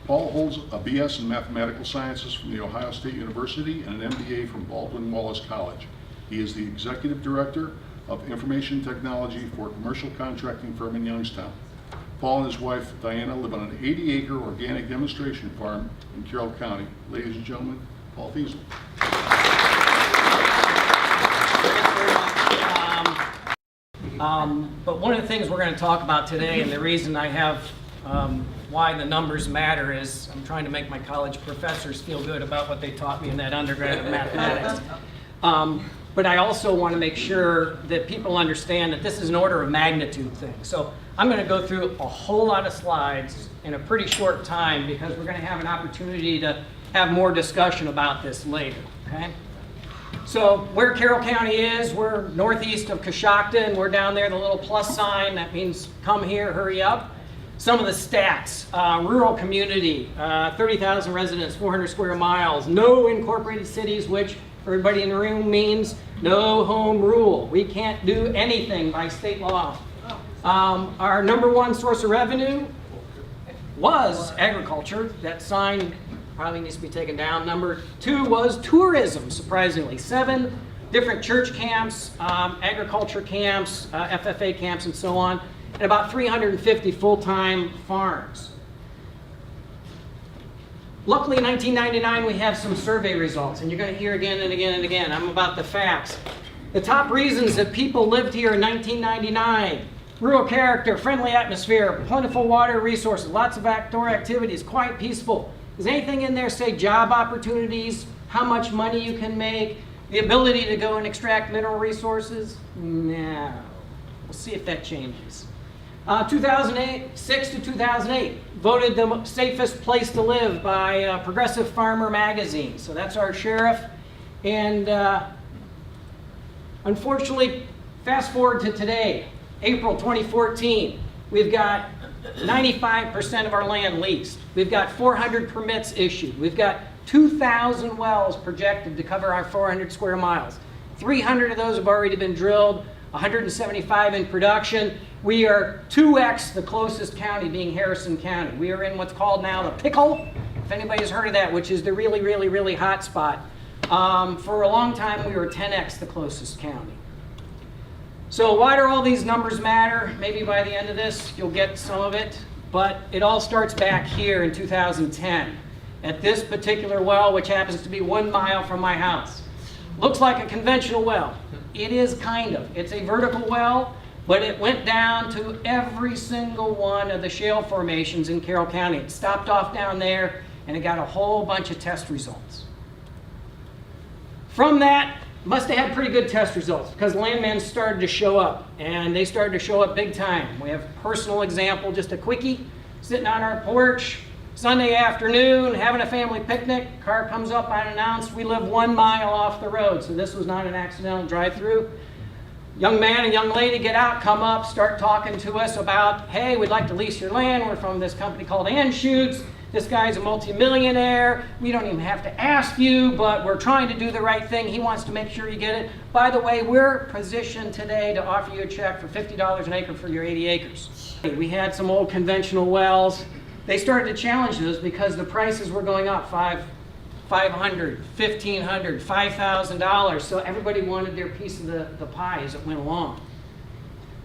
Paul holds a BS in Mathematical Sciences from The Ohio State University and an MBA from Baldwin Wallace College. He is the Executive Director of Information Technology for a commercial contracting firm in Youngstown. Paul and his wife, Diana, live on an 80-acre organic demonstration farm in Carroll County. Ladies and gentlemen, Paul Feezel. But one of the things we're going to talk about today, and the reason I have why the numbers matter, is I'm trying to make my college professors feel good about what they taught me in that undergrad of mathematics. But I also want to make sure that people understand that this is an order of magnitude thing. So I'm going to go through a whole lot of slides in a pretty short time because we're going to have an opportunity to have more discussion about this later. Okay? So where Carroll County is, we're northeast of Coshocton. We're down there, the little plus sign. That means come here, hurry up. Some of the stats: rural community, 30,000 residents, 400 square miles, no incorporated cities, which everybody in the room means no home rule. We can't do anything by state law. Our number one source of revenue was agriculture. That sign probably needs to be taken down. Number two was tourism, surprisingly. 7 different church camps, agriculture camps, FFA camps, and so on, and about 350 full-time farms. Luckily, in 1999, we have some survey results, and you're going to hear again and again and again. I'm about the facts. The top reasons that people lived here in 1999: rural character, friendly atmosphere, plentiful water resources, lots of outdoor activities, quiet, peaceful. Does anything in there say job opportunities, how much money you can make, the ability to go and extract mineral resources? No. We'll see if that changes. 2006 to 2008, voted the safest place to live by Progressive Farmer magazine. So that's our sheriff. And unfortunately, fast forward to today, April 2014, we've got 95% of our land leased. We've got 400 permits issued. We've got 2,000 wells projected to cover our 400 square miles. 300 of those have already been drilled, 175 in production. We are 2x the closest county, being Harrison County. We are in what's called now the pickle, if anybody's heard of that, which is the really, really, really hot spot. For a long time, we were 10x the closest county. So why do all these numbers matter? Maybe by the end of this, you'll get some of it. But it all starts back here in 2010 at this particular well, which happens to be 1 mile from my house. Looks like a conventional well. It is kind of. It's a vertical well, but it went down to every single one of the shale formations in Carroll County. It stopped off down there, and it got a whole bunch of test results. From that, must have had pretty good test results because landmen started to show up, and they started to show up big time. We have a personal example, just a quickie, sitting on our porch, Sunday afternoon, having a family picnic. Car comes up unannounced. We live 1 mile off the road, so this was not an accidental drive-through. Young man and young lady get out, come up, start talking to us about, hey, we'd like to lease your land. We're from this company called Anschutz. This guy's a multimillionaire. We don't even have to ask you, but we're trying to do the right thing. He wants to make sure you get it. By the way, we're positioned today to offer you a check for $50 an acre for your 80 acres. We had some old conventional wells. They started to challenge those because the prices were going up, $500, $1,500, $5,000. So everybody wanted their piece of the pie as it went along.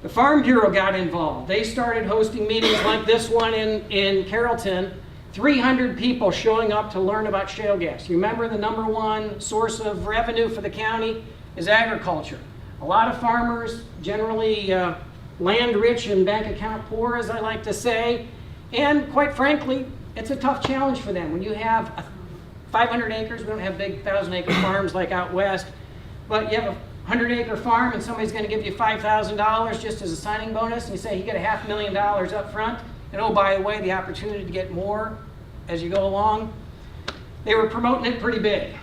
The Farm Bureau got involved. They started hosting meetings like this one in Carrollton. 300 people showing up to learn about shale gas. You remember the number one source of revenue for the county is agriculture. A lot of farmers, generally land rich and bank account poor, as I like to say. And quite frankly, it's a tough challenge for them. When you have 500 acres, we don't have big 1,000-acre farms like out west, but you have a 100-acre farm and somebody's going to give you $5,000 just as a signing bonus, and you say you get $500,000 up front. And oh, by the way, the opportunity to get more as you go along. They were promoting it pretty big.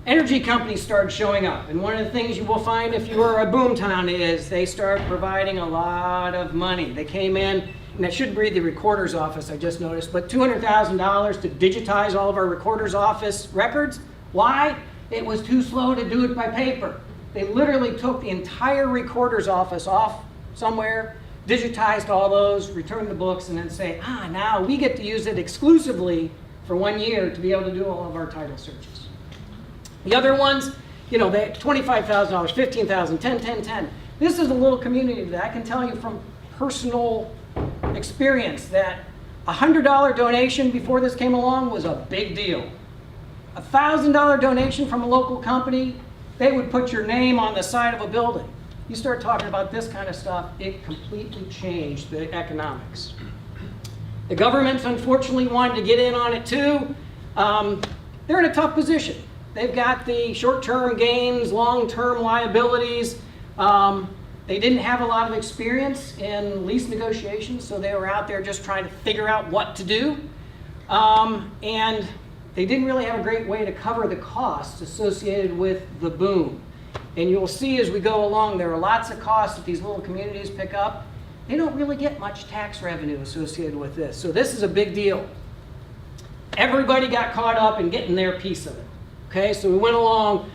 Energy companies started showing up. And one of the things you will find if you are a boomtown is they start providing a lot of money. They came in, and I should read the recorder's office, I just noticed, but $200,000 to digitize all of our recorder's office records. Why? It was too slow to do it by paper. They literally took the entire recorder's office off somewhere, digitized all those, returned the books, and then say, now we get to use it exclusively for 1 year to be able to do all of our title searches. The other ones, they $25,000, $15,000, $10,000, $10,000. This is a little community that I can tell you from personal experience that a $100 donation before this came along was a big deal. A $1,000 donation from a local company, they would put your name on the side of a building. You start talking about this kind of stuff, it completely changed the economics. The government's unfortunately wanted to get in on it too. They're in a tough position. They've got the short-term gains, long-term liabilities. They didn't have a lot of experience in lease negotiations, so they were out there just trying to figure out what to do. And they didn't really have a great way to cover the costs associated with the boom. And you'll see as we go along, there are lots of costs that these little communities pick up. They don't really get much tax revenue associated with this. So this is a big deal. Everybody got caught up in getting their piece of it. Okay, so we went along,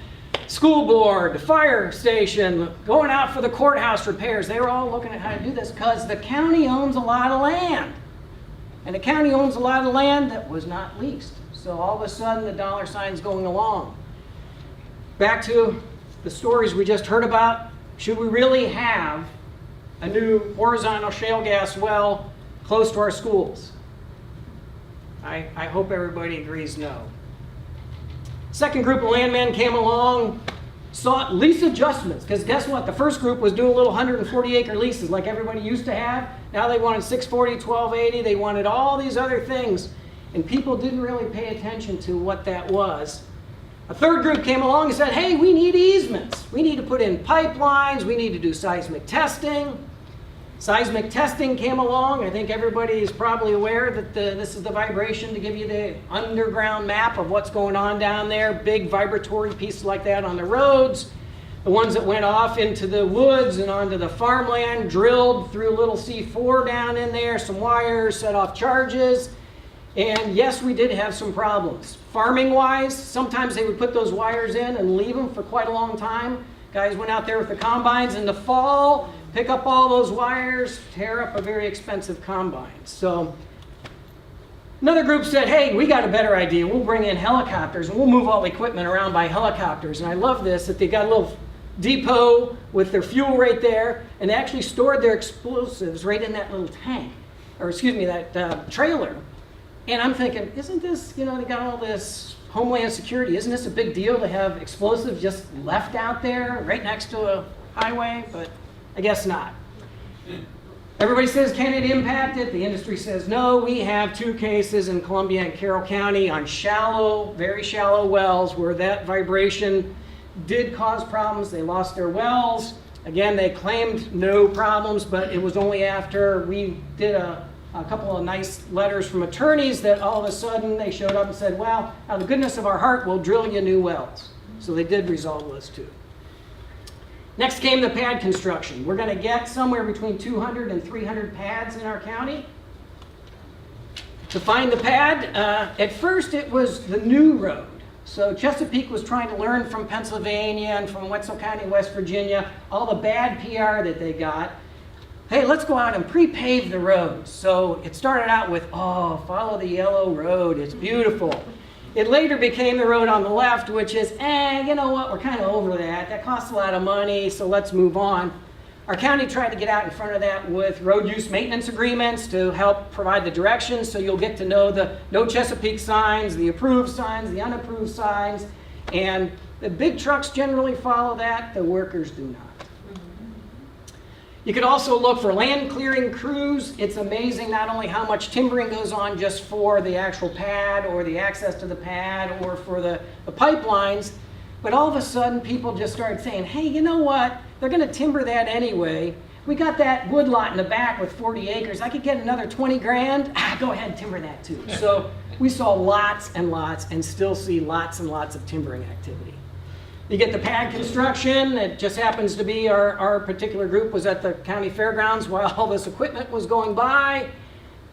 school board, the fire station, going out for the courthouse repairs. They were all looking at how to do this because the county owns a lot of land. And the county owns a lot of land that was not leased. So all of a sudden the dollar sign's going along. Back to the stories we just heard about. Should we really have a new horizontal shale gas well close to our schools? I hope everybody agrees no. Second group of landmen came along, sought lease adjustments, because guess what? The first group was doing little 140-acre leases like everybody used to have. Now they wanted 640, 1280, they wanted all these other things, and people didn't really pay attention to what that was. A third group came along and said, hey, we need easements. We need to put in pipelines, we need to do seismic testing. Seismic testing came along. I think everybody is probably aware that this is the vibration to give you the underground map of what's going on down there. Big vibratory pieces like that on the roads. The ones that went off into the woods and onto the farmland, drilled through a little C4 down in there, some wires, set off charges. And yes, we did have some problems. Farming-wise, sometimes they would put those wires in and leave them for quite a long time. Guys went out there with the combines in the fall, pick up all those wires, tear up a very expensive combine. So another group said, hey, we got a better idea. We'll bring in helicopters and we'll move all the equipment around by helicopters. And I love this, that they got a little depot with their fuel right there, and they actually stored their explosives right in that little tank, or excuse me, that trailer. And I'm thinking, isn't this, they got all this Homeland Security, isn't this a big deal to have explosives just left out there right next to a highway? But I guess not. Everybody says, can it impact it? The industry says no. We have 2 cases in Columbia and Carroll County on shallow, very shallow wells where that vibration did cause problems. They lost their wells. Again, they claimed no problems, but it was only after we did a couple of nice letters from attorneys that all of a sudden they showed up and said, well, out of the goodness of our heart, we'll drill you new wells. So they did resolve those 2. Next came the pad construction. We're going to get somewhere between 200 and 300 pads in our county. To find the pad, at first it was the new road. So Chesapeake was trying to learn from Pennsylvania and from Wetzel County, West Virginia, all the bad PR that they got. Hey, let's go out and pre-pave the road. So it started out with, follow the yellow road, it's beautiful. It later became the road on the left, which is, you know what, we're kind of over that. That costs a lot of money, so let's move on. Our county tried to get out in front of that with road use maintenance agreements to help provide the directions, so you'll get to know the no Chesapeake signs, the approved signs, the unapproved signs, and the big trucks generally follow that, the workers do not. You could also look for land clearing crews. It's amazing not only how much timbering goes on just for the actual pad or the access to the pad or for the pipelines, but all of a sudden people just started saying, hey, you know what? They're going to timber that anyway. We got that wood lot in the back with 40 acres. I could get another 20 grand. Go ahead and timber that too. So we saw lots and lots and still see lots and lots of timbering activity. You get the pad construction. It just happens to be our particular group was at the county fairgrounds while all this equipment was going by.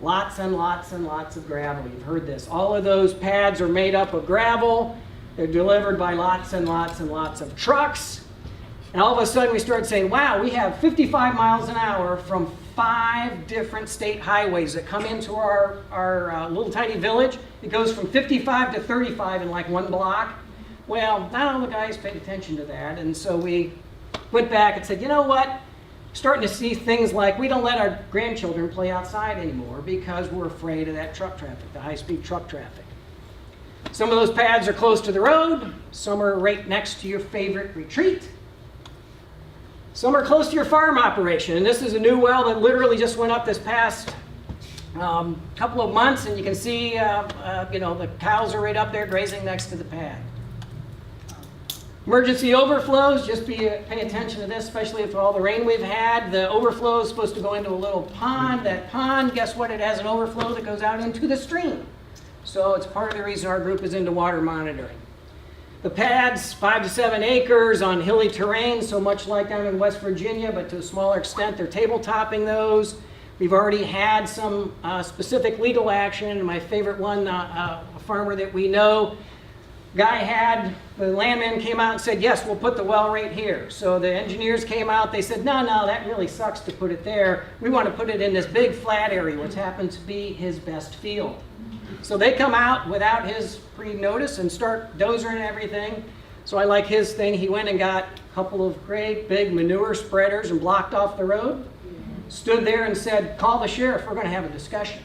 Lots and lots and lots of gravel. You've heard this. All of those pads are made up of gravel. They're delivered by lots and lots and lots of trucks. And all of a sudden we start saying, wow, we have 55 miles an hour from 5 different state highways that come into our little tiny village. It goes from 55 to 35 in like 1 block. Well, not all the guys paid attention to that, and so we went back and said, you know what? Starting to see things like we don't let our grandchildren play outside anymore because we're afraid of that truck traffic, the high-speed truck traffic. Some of those pads are close to the road. Some are right next to your favorite retreat. Some are close to your farm operation. And this is a new well that literally just went up this past couple of months, and you can see the cows are right up there grazing next to the pad. Emergency overflows, just pay attention to this, especially with all the rain we've had. The overflow is supposed to go into a little pond. That pond, guess what? It has an overflow that goes out into the stream. So it's part of the reason our group is into water monitoring. The pads, 5 to 7 acres on hilly terrain, so much like down in West Virginia, but to a smaller extent, they're tabletopping those. We've already had some specific legal action. My favorite one, a farmer that we know, the landman came out and said, yes, we'll put the well right here. So the engineers came out, they said, no, that really sucks to put it there. We want to put it in this big flat area, which happens to be his best field. So they come out without his pre-notice and start dozering everything. So I like his thing. He went and got a couple of great big manure spreaders and blocked off the road. Stood there and said, call the sheriff, we're going to have a discussion.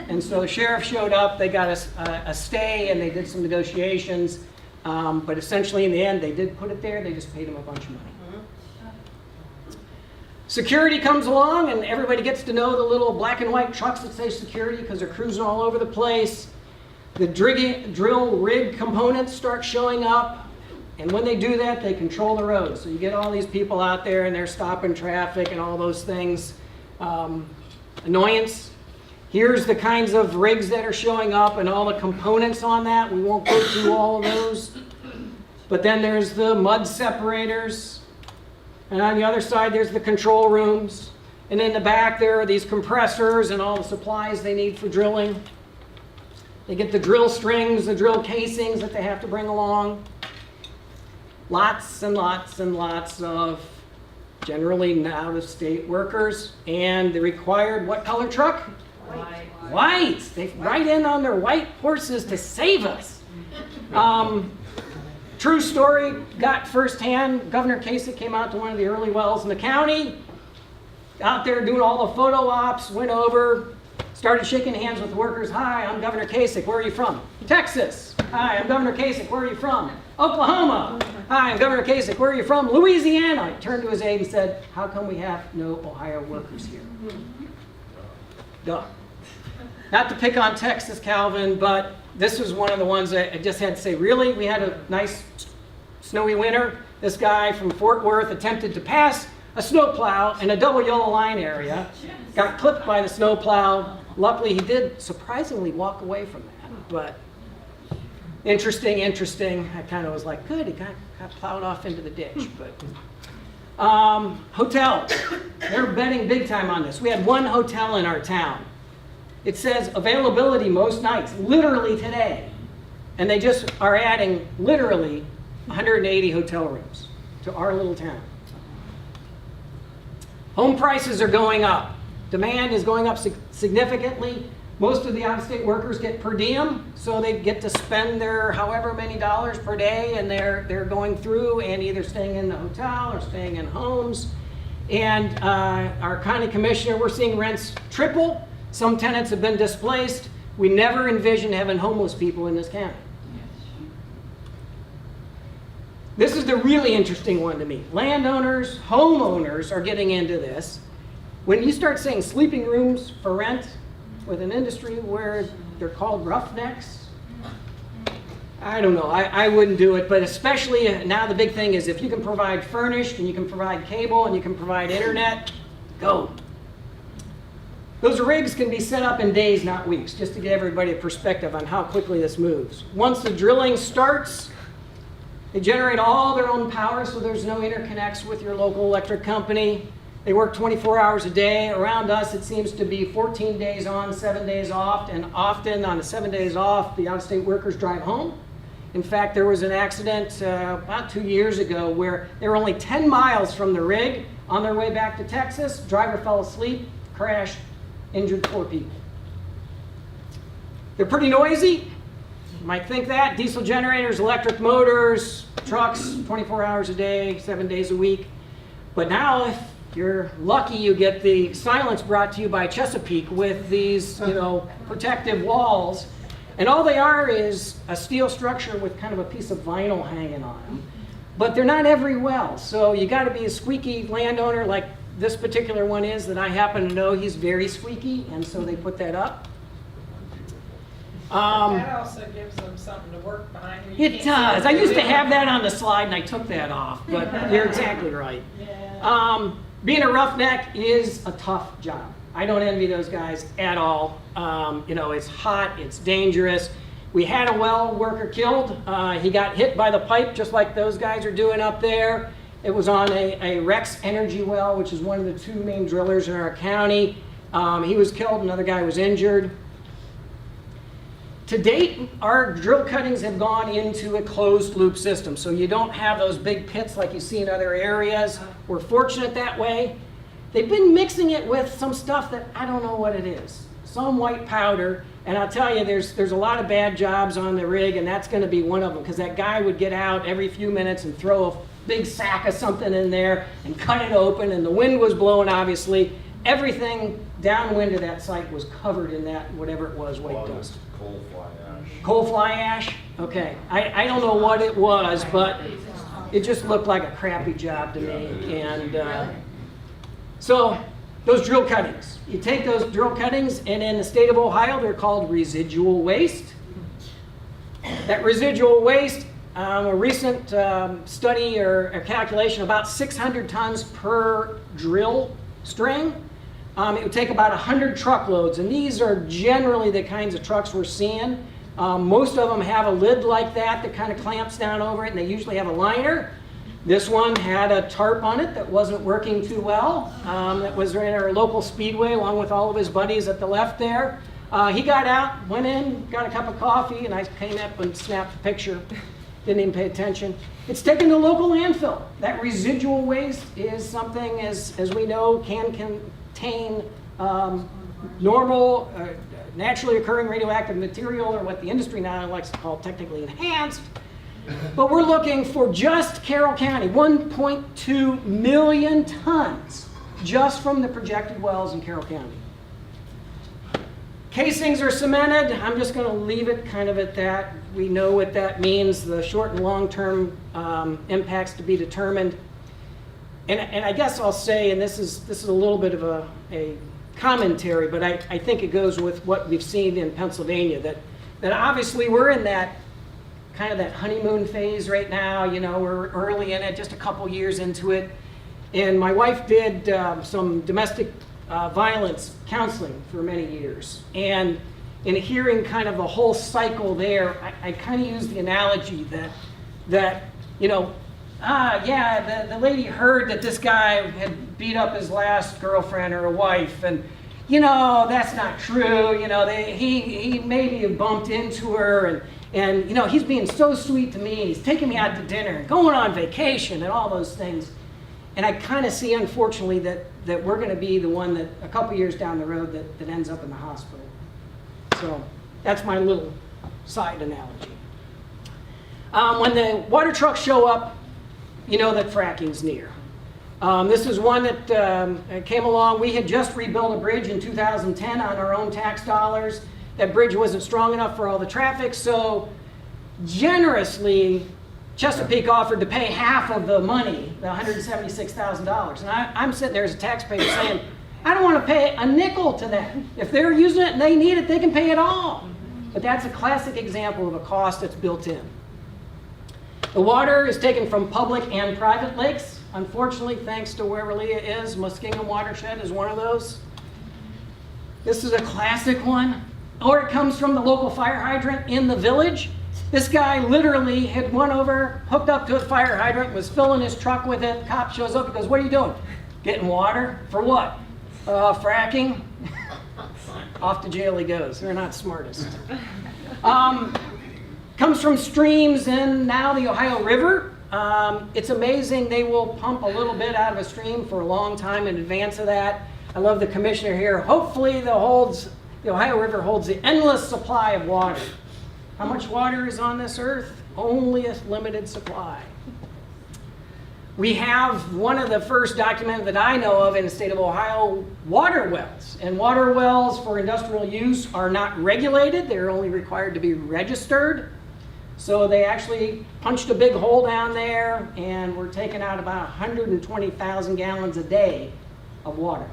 And so the sheriff showed up, they got a stay, and they did some negotiations. But essentially, in the end, they did put it there. They just paid him a bunch of money. Security comes along, and everybody gets to know the little black and white trucks that say security because they're cruising all over the place. The drill rig components start showing up. And when they do that, they control the road. So you get all these people out there, and they're stopping traffic and all those things. Annoyance. Here's the kinds of rigs that are showing up and all the components on that. We won't go through all of those. But then there's the mud separators. And on the other side, there's the control rooms. And in the back, there are these compressors and all the supplies they need for drilling. They get the drill strings, the drill casings that they have to bring along. Lots and lots and lots of generally out-of-state workers. And the required what color truck? White. They ride in on their white horses to save us. True story, got firsthand. Governor Kasich came out to one of the early wells in the county, out there doing all the photo ops, went over, started shaking hands with the workers. Hi, I'm Governor Kasich. Where are you from? Texas. Hi, I'm Governor Kasich. Where are you from? Oklahoma. Hi, I'm Governor Kasich. Where are you from? Louisiana. He turned to his aide and said, how come we have no Ohio workers here? Duh. Not to pick on Texas, Calvin, but this was one of the ones that I just had to say, really? We had a nice snowy winter. This guy from Fort Worth attempted to pass a snowplow in a double yellow line area, got clipped by the snowplow. Luckily, he did surprisingly walk away from that, but interesting. I kind of was like, good, he got plowed off into the ditch. But hotel, they're betting big time on this. We had one hotel in our town. It says availability most nights, literally today. And they just are adding literally 180 hotel rooms to our little town. Home prices are going up. Demand is going up significantly. Most of the out-of-state workers get per diem, so they get to spend their however many dollars per day, and they're going through and either staying in the hotel or staying in homes. And our county commissioner, we're seeing rents triple. Some tenants have been displaced. We never envisioned having homeless people in this county. This is the really interesting one to me. Landowners, homeowners are getting into this. When you start saying sleeping rooms for rent with an industry where they're called roughnecks, I don't know, I wouldn't do it, but especially now the big thing is if you can provide furnished and you can provide cable and you can provide internet, go. Those rigs can be set up in days, not weeks, just to give everybody a perspective on how quickly this moves. Once the drilling starts, they generate all their own power, so there's no interconnects with your local electric company. They work 24 hours a day. Around us, it seems to be 14 days on, 7 days off, and often on the 7 days off, the out-of-state workers drive home. In fact, there was an accident about 2 years ago where they were only 10 miles from the rig on their way back to Texas. Driver fell asleep, crash, injured 4 people. They're pretty noisy. You might think that. Diesel generators, electric motors, trucks, 24 hours a day, 7 days a week. But now, if you're lucky, you get the silence brought to you by Chesapeake with these, protective walls. And all they are is a steel structure with kind of a piece of vinyl hanging on them. But they're not every well. So you got to be a squeaky landowner like this particular one is that I happen to know. He's very squeaky, and so they put that up. That also gives them something to work behind. It does. I used to have that on the slide, and I took that off, but you're exactly right. Yeah. Being a roughneck is a tough job. I don't envy those guys at all. It's hot, it's dangerous. We had a well worker killed. He got hit by the pipe just like those guys are doing up there. It was on a Rex Energy well, which is one of the 2 main drillers in our county. He was killed, another guy was injured. To date, our drill cuttings have gone into a closed loop system, so you don't have those big pits like you see in other areas. We're fortunate that way. They've been mixing it with some stuff that I don't know what it is. Some white powder, and I'll tell you, there's a lot of bad jobs on the rig, and that's going to be one of them, because that guy would get out every few minutes and throw a big sack of something in there and cut it open, and the wind was blowing, obviously. Everything downwind of that site was covered in that, whatever it was, white dust. Coal fly ash. Coal fly ash? Okay. I don't know what it was, but it just looked like a crappy job to me. And so those drill cuttings. You take those drill cuttings, and in the state of Ohio, they're called residual waste. That residual waste, a recent study or a calculation, about 600 tons per drill string. It would take about 100 truckloads, and these are generally the kinds of trucks we're seeing. Most of them have a lid like that kind of clamps down over it, and they usually have a liner. This one had a tarp on it that wasn't working too well. That was in our local speedway along with all of his buddies at the left there. He got out, went in, got a cup of coffee, and I came up and snapped a picture. Didn't even pay attention. It's taken to local landfill. That residual waste is something, as we know, can contain normal, naturally occurring radioactive material, or what the industry now likes to call technically enhanced. But we're looking for just Carroll County, 1.2 million tons just from the projected wells in Carroll County. Casings are cemented. I'm just going to leave it kind of at that. We know what that means, the short and long-term impacts to be determined. And I guess I'll say, and this is a little bit of a commentary, but I think it goes with what we've seen in Pennsylvania, that obviously we're in that kind of that honeymoon phase right now. We're early in it, just a couple years into it. And my wife did some domestic violence counseling for many years. And in hearing kind of the whole cycle there, I kind of use the analogy that the lady heard that this guy had beat up his last girlfriend or a wife, and that's not true. He maybe bumped into her, and he's being so sweet to me, and he's taking me out to dinner and going on vacation and all those things. And I kind of see, unfortunately, that we're going to be the one that a couple years down the road that ends up in the hospital. So that's my little side analogy. When the water trucks show up, you know that fracking's near. This is one that came along. We had just rebuilt a bridge in 2010 on our own tax dollars. That bridge wasn't strong enough for all the traffic, so generously, Chesapeake offered to pay half of the money, the $176,000. And I'm sitting there as a taxpayer saying, I don't want to pay a nickel to them. If they're using it and they need it, they can pay it all. But that's a classic example of a cost that's built in. The water is taken from public and private lakes. Unfortunately, thanks to wherever Leah is, Muskingum watershed is one of those. This is a classic one. Or it comes from the local fire hydrant in the village. This guy literally had went over, hooked up to a fire hydrant, was filling his truck with it. Cop shows up and goes, what are you doing? Getting water? For what? Fracking. Off to jail he goes. They're not smartest. Comes from streams in now the Ohio River. It's amazing. They will pump a little bit out of a stream for a long time in advance of that. I love the commissioner here. Hopefully the Ohio River holds the endless supply of water. How much water is on this earth? Only a limited supply. We have one of the first documented that I know of in the state of Ohio, water wells. And water wells for industrial use are not regulated. They're only required to be registered. So they actually punched a big hole down there and we're taking out about 120,000 gallons a day of water.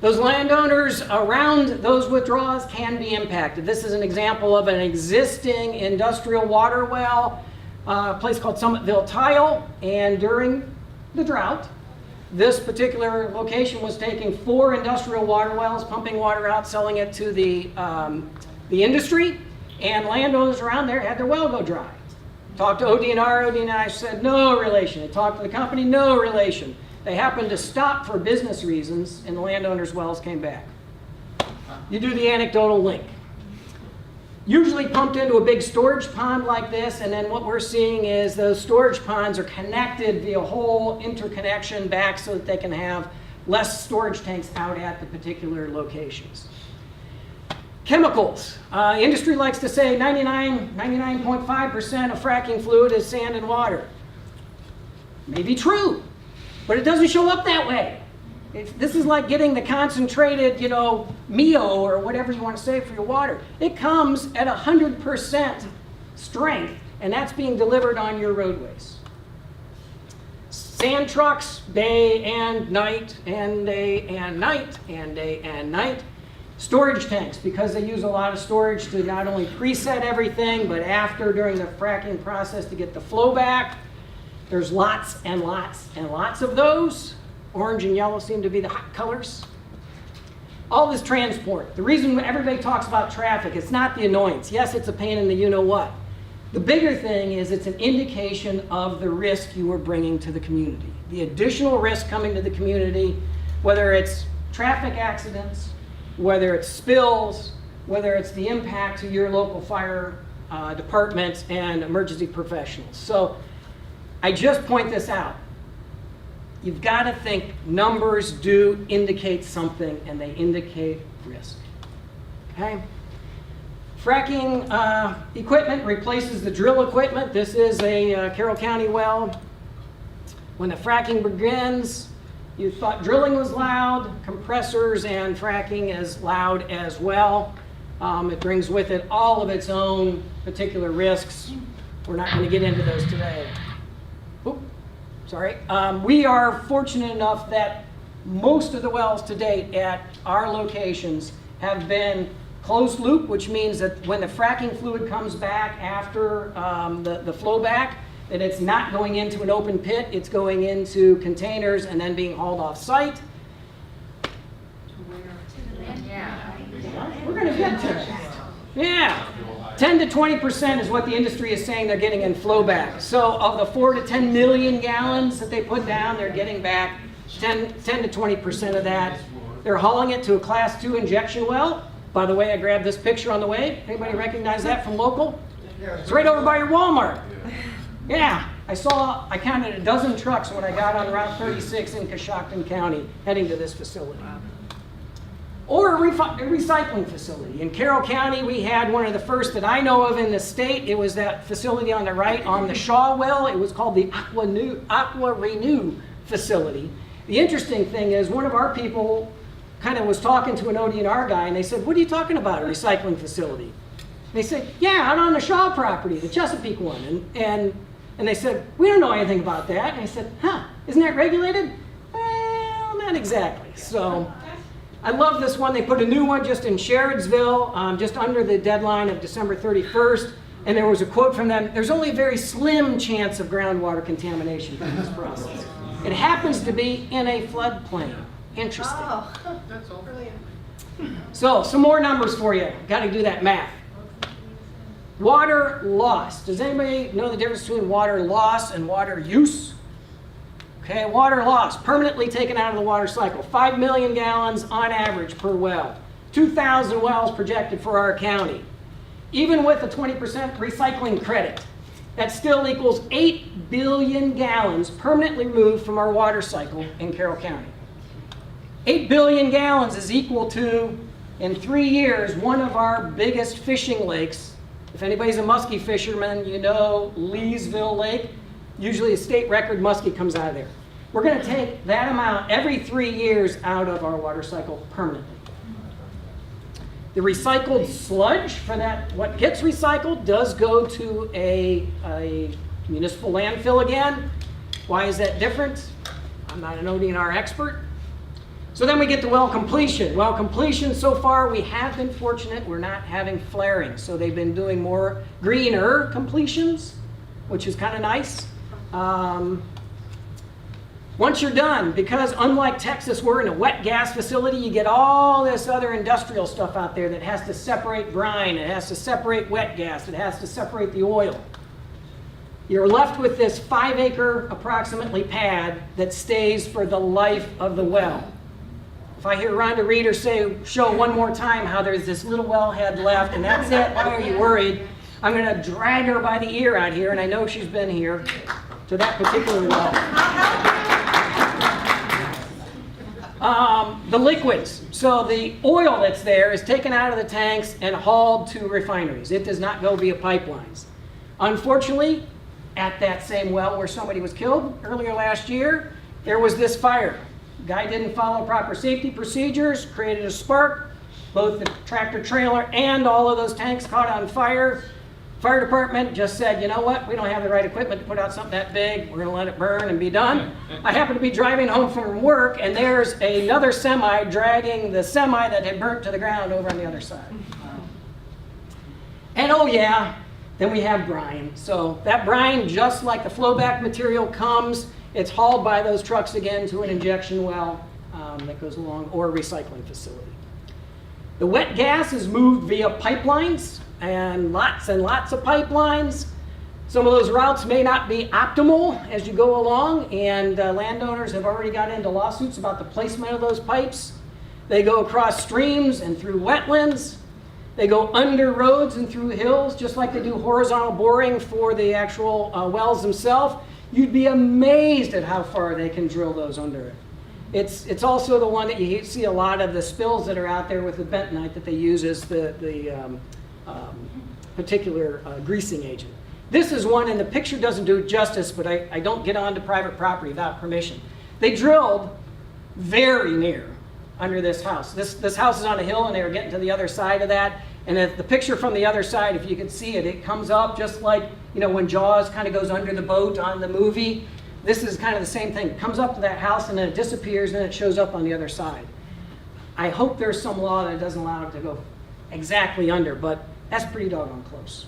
Those landowners around those withdrawals can be impacted. This is an example of an existing industrial water well, a place called Summitville Tile, and during the drought, this particular location was taking 4 industrial water wells, pumping water out, selling it to the industry, and landowners around there had their well go dry. Talked to ODNR said no relation. They talked to the company, no relation. They happened to stop for business reasons, and the landowner's wells came back. You do the anecdotal link. Usually pumped into a big storage pond like this, and then what we're seeing is those storage ponds are connected via whole interconnection back so that they can have less storage tanks out at the particular locations. Chemicals. Industry likes to say 99.5% of fracking fluid is sand and water. Maybe true. But it doesn't show up that way. This is like getting the concentrated, Mio or whatever you want to say for your water. It comes at 100% strength, and that's being delivered on your roadways. Sand trucks, day and night, and day and night, and day and night. Storage tanks, because they use a lot of storage to not only preset everything, but after, during the fracking process to get the flow back. There's lots and lots and lots of those. Orange and yellow seem to be the hot colors. All this transport. The reason everybody talks about traffic, it's not the annoyance. Yes, it's a pain in the you-know-what. The bigger thing is it's an indication of the risk you are bringing to the community. The additional risk coming to the community, whether it's traffic accidents, whether it's spills, whether it's the impact to your local fire departments and emergency professionals. So I just point this out. You've got to think numbers do indicate something, and they indicate risk. Okay? Fracking equipment replaces the drill equipment. This is a Carroll County well. When the fracking begins, you thought drilling was loud. Compressors and fracking is loud as well. It brings with it all of its own particular risks. We're not going to get into those today. Oop, sorry. We are fortunate enough that most of the wells to date at our locations have been closed loop, which means that when the fracking fluid comes back after the flow back, that it's not going into an open pit, it's going into containers and then being hauled off site. We're going to get to it. Yeah. 10 to 20% is what the industry is saying they're getting in flow back. So of the 4 to 10 million gallons that they put down, they're getting back 10 to 20% of that. They're hauling it to a class 2 injection well. By the way, I grabbed this picture on the way. Anybody recognize that from local? It's right over by your Walmart. Yeah, I counted a dozen trucks when I got on Route 36 in Coshocton County heading to this facility. Or a recycling facility. In Carroll County, we had one of the first that I know of in the state. It was that facility on the right on the Shaw well. It was called the Aqua Renew facility. The interesting thing is one of our people kind of was talking to an ODNR guy, and they said, "What are you talking about, a recycling facility?" And they said, "Yeah, out on the Shaw property, the Chesapeake one." And they said, "We don't know anything about that." And I said, "Huh, isn't that regulated?" Well, not exactly. So I love this one. They put a new one just in Sherrodsville, just under the deadline of December 31st. And there was a quote from them: "There's only a very slim chance of groundwater contamination from this process. It happens to be in a floodplain." Interesting. Oh, that's brilliant. So, some more numbers for you. Got to do that math. Water loss. Does anybody know the difference between water loss and water use? Okay, water loss, permanently taken out of the water cycle. 5 million gallons on average per well. 2,000 wells projected for our county. Even with a 20% recycling credit, that still equals 8 billion gallons permanently removed from our water cycle in Carroll County. 8 billion gallons is equal to, in 3 years, one of our biggest fishing lakes. If anybody's a muskie fisherman, you know Leesville Lake. Usually a state record muskie comes out of there. We're going to take that amount every 3 years out of our water cycle permanently. The recycled sludge for that, what gets recycled, does go to a municipal landfill again. Why is that different? I'm not an ODNR expert. So then we get to well completion. Well completion, so far we have been fortunate. We're not having flaring. So they've been doing more greener completions, which is kind of nice. Once you're done, because unlike Texas, we're in a wet gas facility, you get all this other industrial stuff out there that has to separate brine, it has to separate wet gas, it has to separate the oil. You're left with this 5-acre approximately pad that stays for the life of the well. If I hear Rhonda Reeder show one more time how there's this little wellhead left and that's it, why are you worried? I'm going to drag her by the ear out here, and I know she's been here, to that particular well. The liquids. So the oil that's there is taken out of the tanks and hauled to refineries. It does not go via pipelines. Unfortunately, at that same well where somebody was killed earlier last year, there was this fire. Guy didn't follow proper safety procedures, created a spark. Both the tractor trailer and all of those tanks caught on fire. Fire department just said, you know what, we don't have the right equipment to put out something that big. We're going to let it burn and be done. I happen to be driving home from work, and there's another semi dragging the semi that had burnt to the ground over on the other side. And oh yeah, then we have brine. So that brine, just like the flowback material comes, it's hauled by those trucks again to an injection well that goes along, or a recycling facility. The wet gas is moved via pipelines, and lots of pipelines. Some of those routes may not be optimal as you go along, and landowners have already got into lawsuits about the placement of those pipes. They go across streams and through wetlands. They go under roads and through hills, just like they do horizontal boring for the actual wells themselves. You'd be amazed at how far they can drill those under it. It's also the one that you see a lot of the spills that are out there with the bentonite that they use as the particular greasing agent. This is one, and the picture doesn't do it justice, but I don't get onto private property without permission. They drilled very near under this house. This house is on a hill, and they were getting to the other side of that. And if the picture from the other side, if you could see it, it comes up just like, you know, when Jaws kind of goes under the boat on the movie. This is kind of the same thing. It comes up to that house, and then it disappears, and then it shows up on the other side. I hope there's some law that doesn't allow it to go exactly under, but that's pretty doggone close.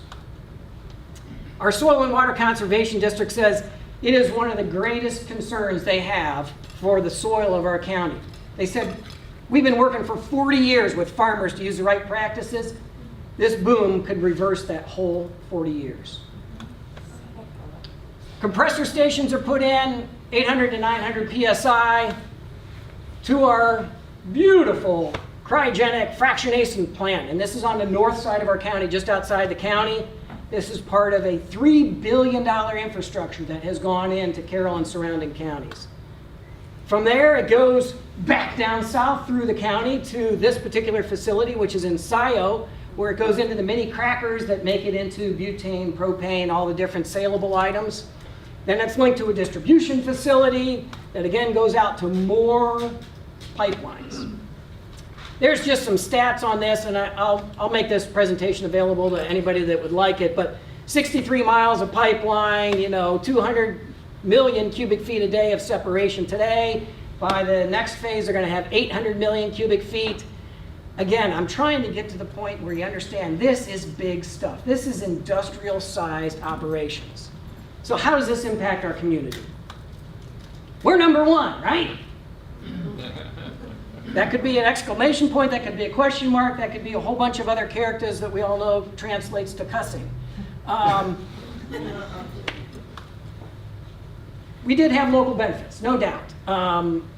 Our Soil and Water Conservation District says it is one of the greatest concerns they have for the soil of our county. They said, we've been working for 40 years with farmers to use the right practices. This boom could reverse that whole 40 years. Compressor stations are put in, 800 to 900 PSI, to our beautiful cryogenic fractionation plant. And this is on the north side of our county, just outside the county. This is part of a $3 billion infrastructure that has gone into Carroll and surrounding counties. From there, it goes back down south through the county to this particular facility, which is in Scio, where it goes into the mini crackers that make it into butane, propane, all the different saleable items. Then it's linked to a distribution facility that again goes out to more pipelines. There's just some stats on this, and I'll make this presentation available to anybody that would like it, but 63 miles of pipeline, 200 million cubic feet a day of separation today. By the next phase, they're going to have 800 million cubic feet. Again, I'm trying to get to the point where you understand this is big stuff. This is industrial-sized operations. So how does this impact our community? We're number one, right? That could be an exclamation point, that could be a question mark, that could be a whole bunch of other characters that we all know translates to cussing. We did have local benefits, no doubt.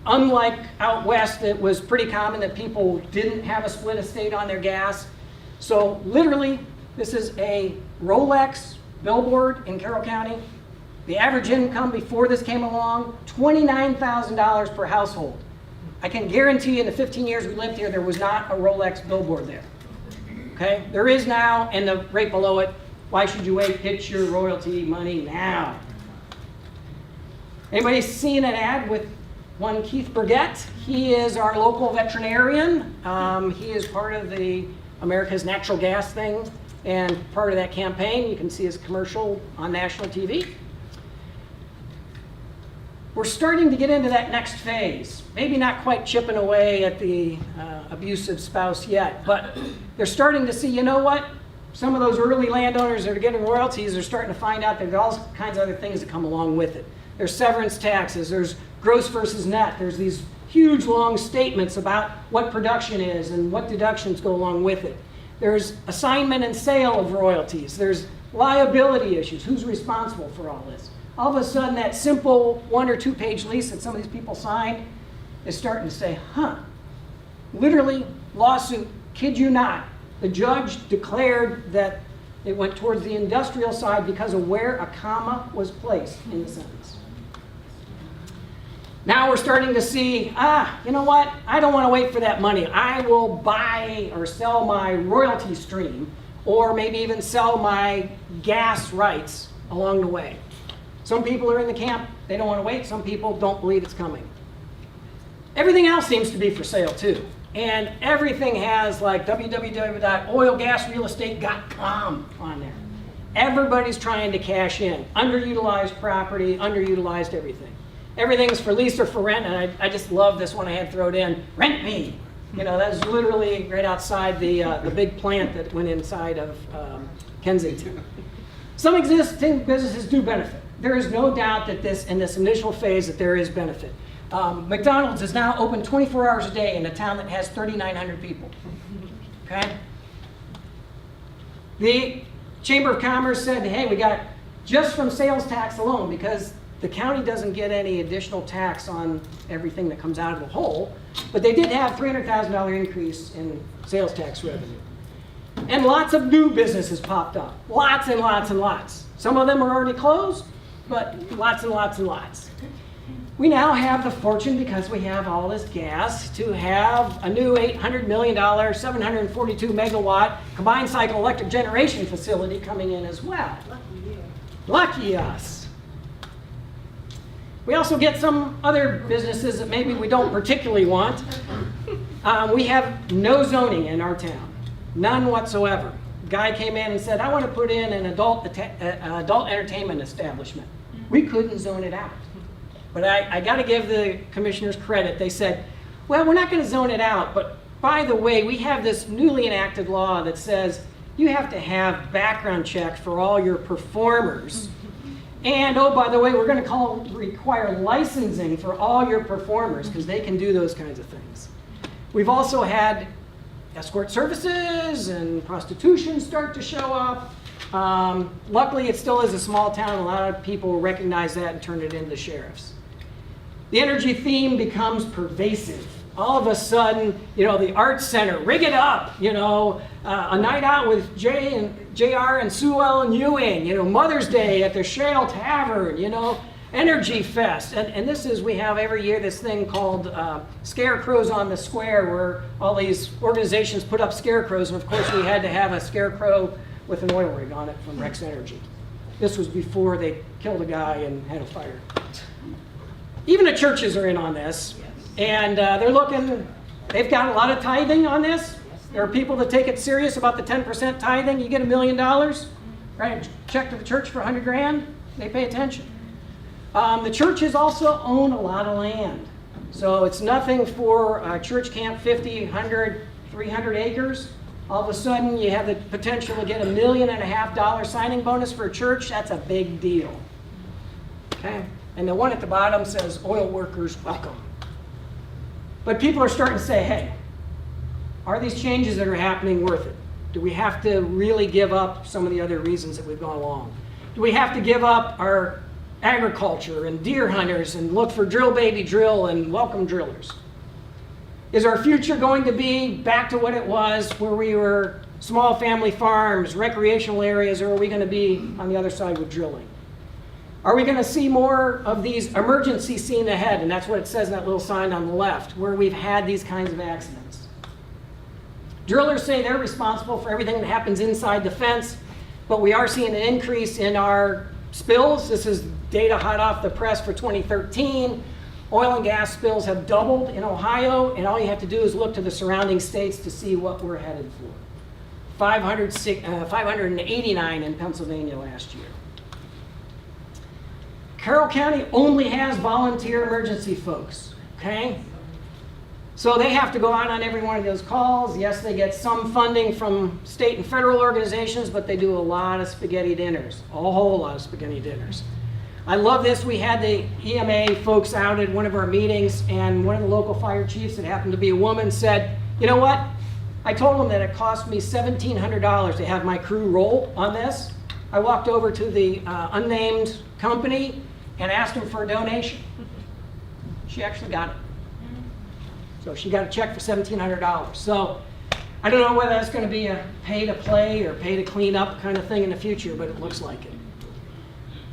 Unlike out west, it was pretty common that people didn't have a split estate on their gas. So literally, this is a Rolex billboard in Carroll County. The average income before this came along, $29,000 per household. I can guarantee you in the 15 years we lived here, there was not a Rolex billboard there. Okay? There is now, and the right below it, why should you wait? Get your royalty money now. Anybody seen an ad with one Keith Burgett? He is our local veterinarian. He is part of the America's Natural Gas thing and part of that campaign. You can see his commercial on national TV. We're starting to get into that next phase. Maybe not quite chipping away at the abusive spouse yet, but they're starting to see, you know what? Some of those early landowners that are getting royalties are starting to find out there's all kinds of other things that come along with it. There's severance taxes, there's gross versus net, there's these huge long statements about what production is and what deductions go along with it. There's assignment and sale of royalties, there's liability issues, who's responsible for all this. All of a sudden that simple 1 or 2 page lease that some of these people signed is starting to say, huh, literally lawsuit, kid you not. The judge declared that it went towards the industrial side because of where a comma was placed in the sentence. Now we're starting to see, you know what? I don't want to wait for that money. I will buy or sell my royalty stream, or maybe even sell my gas rights along the way. Some people are in the camp, they don't want to wait. Some people don't believe it's coming. Everything else seems to be for sale too. And everything has like www.oilgasrealestate.com on there. Everybody's trying to cash in. Underutilized property, underutilized everything. Everything's for lease or for rent, and I just love this one I had thrown in. Rent me. You know, that's literally right outside the big plant that went inside of Kensington. Some existing businesses do benefit. There is no doubt that in this initial phase that there is benefit. McDonald's is now open 24 hours a day in a town that has 3,900 people. Okay? The Chamber of Commerce said, hey, we got just from sales tax alone, because the county doesn't get any additional tax on everything that comes out of the hole, but they did have $300,000 increase in sales tax revenue. And lots of new businesses popped up. Lots and lots and lots. Some of them are already closed, but lots and lots and lots. We now have the fortune, because we have all this gas, to have a new $800 million, 742 megawatt combined cycle electric generation facility coming in as well. Lucky us. We also get some other businesses that maybe we don't particularly want. We have no zoning in our town, none whatsoever. Guy came in and said, I want to put in an adult entertainment establishment. We couldn't zone it out. But I got to give the commissioners credit. They said, well, we're not going to zone it out, but by the way, we have this newly enacted law that says you have to have background checks for all your performers. And oh, by the way, we're going to require licensing for all your performers, because they can do those kinds of things. We've also had escort services and prostitution start to show up. Luckily, it still is a small town. A lot of people recognize that and turn it into sheriffs. The energy theme becomes pervasive. All of a sudden, you know, the arts center, rig it up, you know, a night out with JR and Sue Ellen Ewing, you know, Mother's Day at the Shale Tavern, you know, Energy Fest. And this is, we have every year this thing called Scarecrows on the Square, where all these organizations put up scarecrows. And of course, we had to have a scarecrow with an oil rig on it from Rex Energy. This was before they killed a guy and had a fire. Even the churches are in on this. And they're looking, they've got a lot of tithing on this. There are people that take it serious about the 10% tithing. You get $1 million, right? Check to the church for 100 grand, they pay attention. The churches also own a lot of land. So it's nothing for church camp, 50, 100, 300 acres. All of a sudden you have the potential to get $1.5 million signing bonus for a church. That's a big deal. Okay? And the one at the bottom says, oil workers welcome. But people are starting to say, hey, are these changes that are happening worth it? Do we have to really give up some of the other reasons that we've gone along? Do we have to give up our agriculture and deer hunters and look for drill baby drill and welcome drillers? Is our future going to be back to what it was, where we were small family farms, recreational areas, or are we going to be on the other side with drilling? Are we going to see more of these emergency seen ahead? And that's what it says in that little sign on the left, where we've had these kinds of accidents. Drillers say they're responsible for everything that happens inside the fence, but we are seeing an increase in our spills. This is data hot off the press for 2013. Oil and gas spills have doubled in Ohio, and all you have to do is look to the surrounding states to see what we're headed for. 589 in Pennsylvania last year. Carroll County only has volunteer emergency folks, okay? So they have to go out on every one of those calls. Yes, they get some funding from state and federal organizations, but they do a lot of spaghetti dinners, a whole lot of spaghetti dinners. I love this. We had the EMA folks out at one of our meetings, and one of the local fire chiefs, that happened to be a woman, said, you know what? I told them that it cost me $1,700 to have my crew roll on this. I walked over to the unnamed company and asked them for a donation. She actually got it. So she got a check for $1,700. So I don't know whether that's going to be a pay to play or pay to clean up kind of thing in the future, but it looks like it.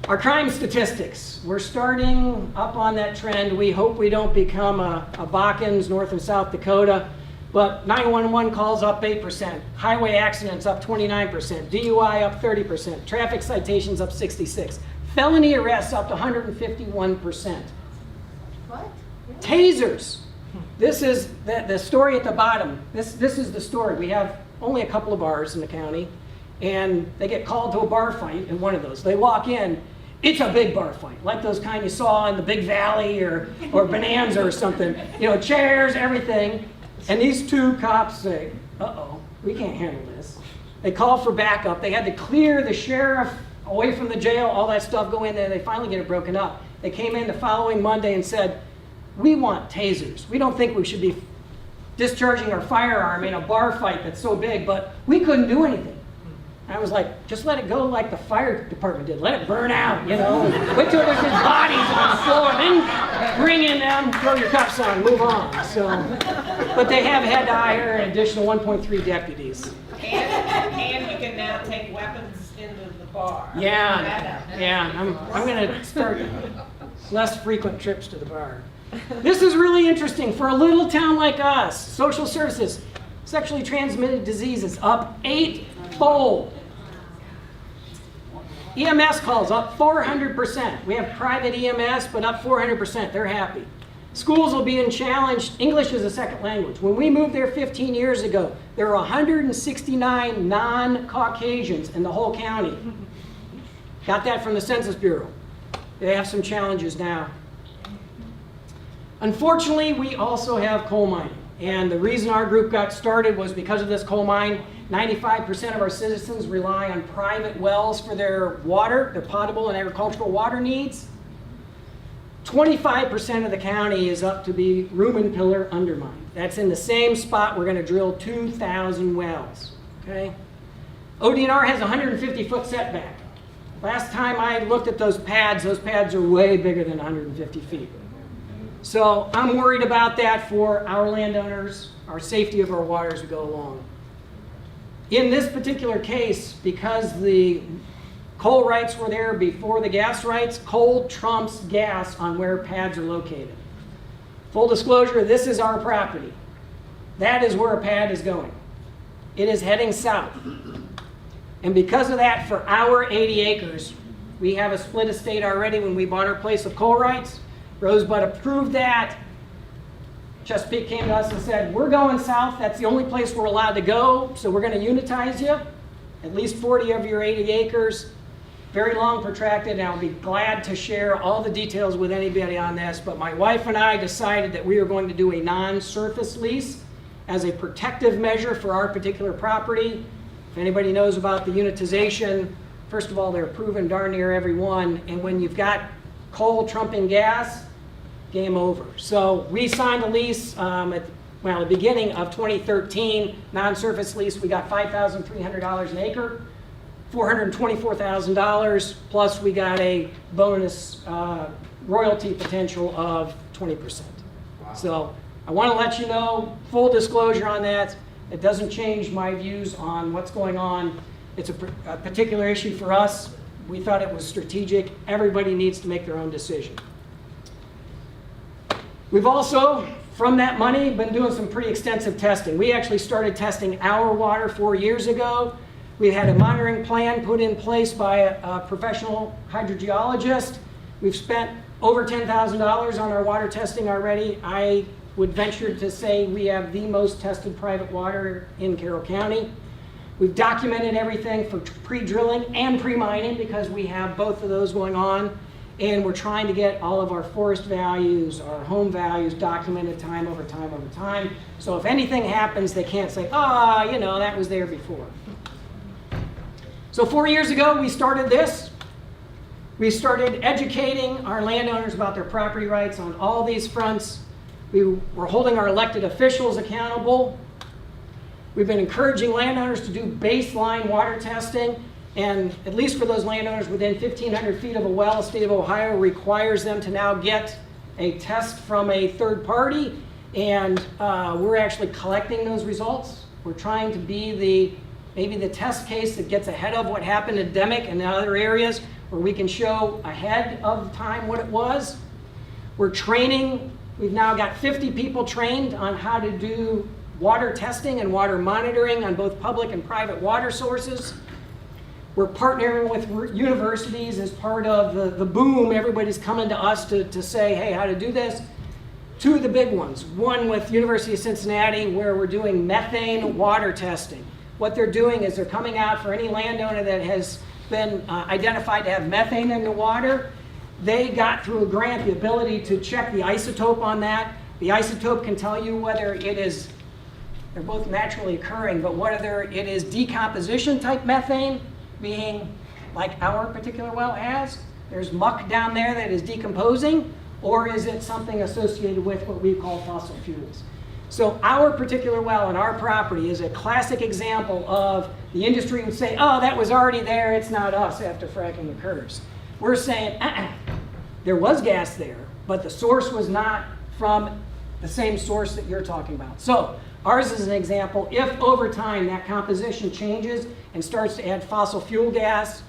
Our crime statistics, we're starting up on that trend. We hope we don't become a Bakkens, North and South Dakota, but 911 calls up 8%, highway accidents up 29%, DUI up 30%, traffic citations up 66%, felony arrests up to 151%. What? Tasers. This is the story at the bottom. This is the story. We have only a couple of bars in the county, and they get called to a bar fight in one of those. They walk in. It's a big bar fight, like those kind you saw in the Big Valley or Bonanza or something. You know, chairs, everything. And these two cops say, uh-oh, we can't handle this. They call for backup. They had to clear the sheriff away from the jail, all that stuff, go in there. They finally get it broken up. They came in the following Monday and said, we want tasers. We don't think we should be discharging our firearm in a bar fight that's so big, but we couldn't do anything. I was like, just let it go like the fire department did. Let it burn out, you know. Wait till there's just bodies on the floor, then bring in them, throw your cuffs on, move on. So, but they have had to hire an additional 1.3 deputies. And you can now take weapons into the bar. Yeah, I'm going to start less frequent trips to the bar. This is really interesting for a little town like us. Social services, sexually transmitted diseases up 8-fold. EMS calls up 400%. We have private EMS, but up 400%. They're happy. Schools will be challenged. English is a second language. When we moved there 15 years ago, there were 169 non-Caucasians in the whole county. Got that from the Census Bureau. They have some challenges now. Unfortunately, we also have coal mining. And the reason our group got started was because of this coal mine. 95% of our citizens rely on private wells for their water, their potable and agricultural water needs. 25% of the county is up to be room and pillar undermined. That's in the same spot we're going to drill 2,000 wells. Okay? ODNR has a 150-foot setback. Last time I looked at those pads are way bigger than 150 feet. So I'm worried about that for our landowners, our safety of our water as we go along. In this particular case, because the coal rights were there before the gas rights, coal trumps gas on where pads are located. Full disclosure, this is our property. That is where a pad is going. It is heading south. And because of that, for our 80 acres, we have a split estate already when we bought our place of coal rights. Rosebud approved that. Chesapeake came to us and said, we're going south. That's the only place we're allowed to go. So we're going to unitize you. At least 40 of your 80 acres. Very long, protracted, and I'll be glad to share all the details with anybody on this. But my wife and I decided that we are going to do a non-surface lease as a protective measure for our particular property. If anybody knows about the unitization, first of all, they're proven darn near every one. And when you've got coal trumping gas, game over. So we signed a lease at the beginning of 2013, non-surface lease. We got $5,300 an acre, $424,000, plus we got a bonus royalty potential of 20%. Wow. So I want to let you know, full disclosure on that. It doesn't change my views on what's going on. It's a particular issue for us. we thought it was strategic. Everybody needs to make their own decision. We've also, from that money, been doing some pretty extensive testing. We actually started testing our water 4 years ago. We had a monitoring plan put in place by a professional hydrogeologist. We've spent over $10,000 on our water testing already. I would venture to say we have the most tested private water in Carroll County. We've documented everything for pre-drilling and pre-mining because we have both of those going on. And we're trying to get all of our forest values, our home values documented time over time over time. So if anything happens, they can't say, you know, that was there before. So 4 years ago, we started this. We started educating our landowners about their property rights on all these fronts. We were holding our elected officials accountable. We've been encouraging landowners to do baseline water testing. And at least for those landowners within 1,500 feet of a well, the state of Ohio requires them to now get a test from a third party. And we're actually collecting those results. We're trying to be maybe the test case that gets ahead of what happened in Demick and other areas where we can show ahead of time what it was. We're training. We've now got 50 people trained on how to do water testing and water monitoring on both public and private water sources. We're partnering with universities as part of the boom. Everybody's coming to us to say, hey, how to do this. Two of the big ones. One with University of Cincinnati, where we're doing methane water testing. What they're doing is they're coming out for any landowner that has been identified to have methane in the water. They got through a grant the ability to check the isotope on that. The isotope can tell you whether it is, they're both naturally occurring, but whether it is decomposition type methane, being like our particular well has, there's muck down there that is decomposing, or is it something associated with what we call fossil fuels? So our particular well on our property is a classic example of the industry would say, oh, that was already there, it's not us after fracking occurs. We're saying, there was gas there, but the source was not from the same source that you're talking about. So ours is an example. If over time that composition changes and starts to add fossil fuel gas,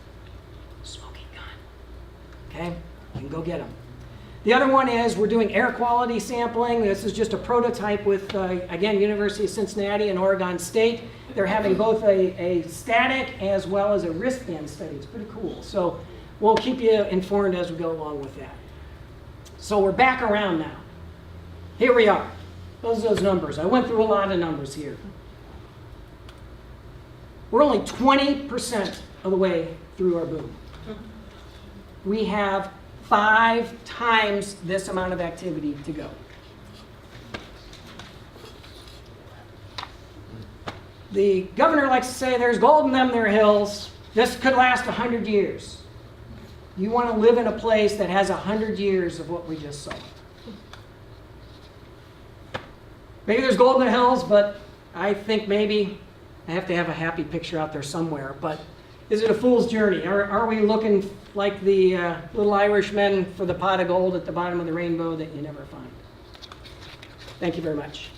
smoking gun. Okay, you can go get them. The other one is we're doing air quality sampling. This is just a prototype with, again, University of Cincinnati and Oregon State. They're having both a static as well as a wristband study. It's pretty cool. So we'll keep you informed as we go along with that. So we're back around now. Here we are. Those are those numbers. I went through a lot of numbers here. We're only 20% of the way through our boom. We have 5 times this amount of activity to go. The governor likes to say there's gold in them there hills. This could last 100 years. You want to live in a place that has 100 years of what we just saw. Maybe there's gold in the hills, but I think maybe I have to have a happy picture out there somewhere. But is it a fool's journey? Are we looking like the little Irishmen for the pot of gold at the bottom of the rainbow that you never find? Thank you very much.